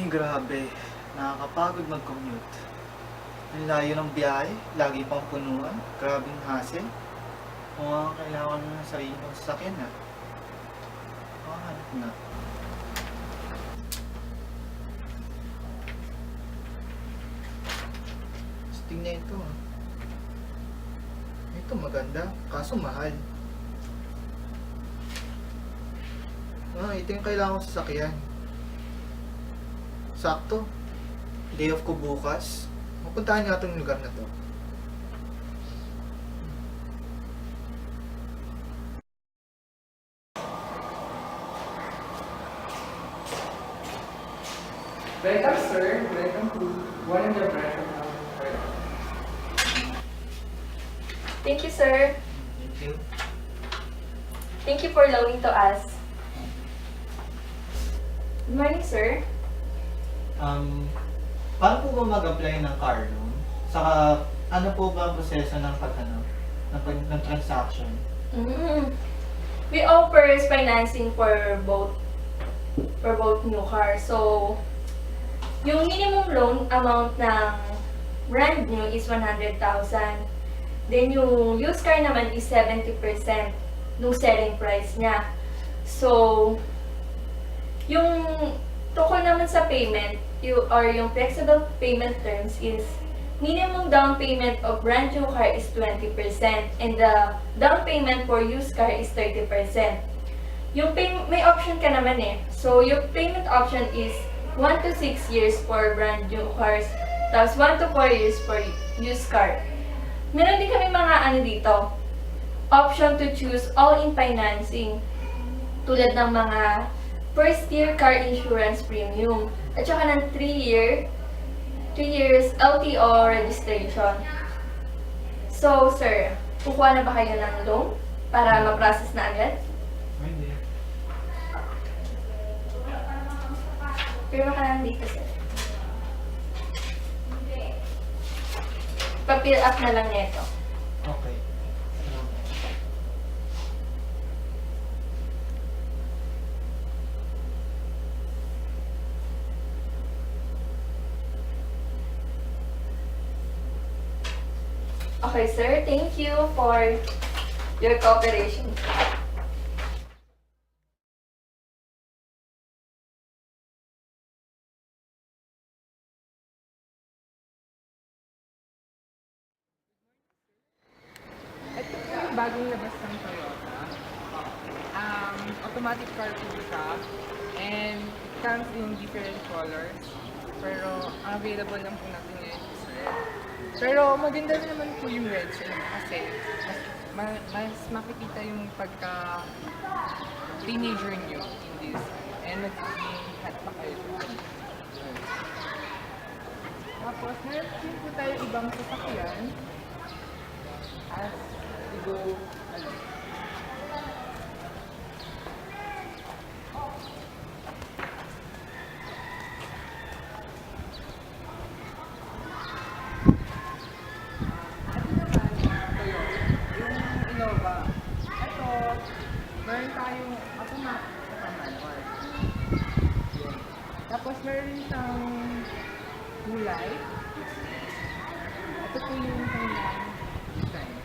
Grabe, nakakapagod mag-commute. Ang layo ng biyahe, lagi pang punuan, grabing hassle. Mukhang kailangan ng sarili ng sasakyan na. Makahanap na. Tingnan ito ah. Ito maganda, kaso mahal. Ito yung kailangan kong sasakyan. Sakto. Day off ko bukas. Mapuntahan nga itong lugar na to. Welcome, sir. Welcome to one of the branch of our firm. Thank you, sir. Thank you. Thank you for loaning to us. Good morning, sir. Paano po ba mag-apply ng car loan? Saka, ano po ba ang proseso ng ng transaction? We offer financing for both new cars. So, yung minimum loan amount ng brand new is 100,000. Then yung used car naman is 70% ng selling price niya. So, yung tukol naman sa payment, yung flexible payment terms is minimum down payment of brand new car is 20% and the down payment for used car is 30%. May option ka naman eh. So, yung payment option is 1 to 6 years for brand new cars, tapos 1 to 4 years for used car. Meron din kami mga dito, option to choose all-in financing, tulad ng mga first year car insurance premium, at saka ng 3 years LTO registration. So, sir, kukuha na ba kayo ng loan para ma-process na agad? Pwede. Pirma ka lang dito, sir. Pa-fill up na lang nito. Okay. Okay, sir. Thank you for your cooperation. Ito po yung bagong labas ng Toyota. Automatic car po siya. And it comes in different colors. Pero ang available lang po natin ngayon is red. Pero maganda rin naman po yung red sir kasi mas makikita yung pagka teenager nyo in this. And magiging hot pa kayo. Tapos meron din po tayo ibang sasakyan. As we go along. Yung Innova. Ito, meron tayong automatic sa manual. Tapos meron siyang kulay. Ito po yung kanyang design.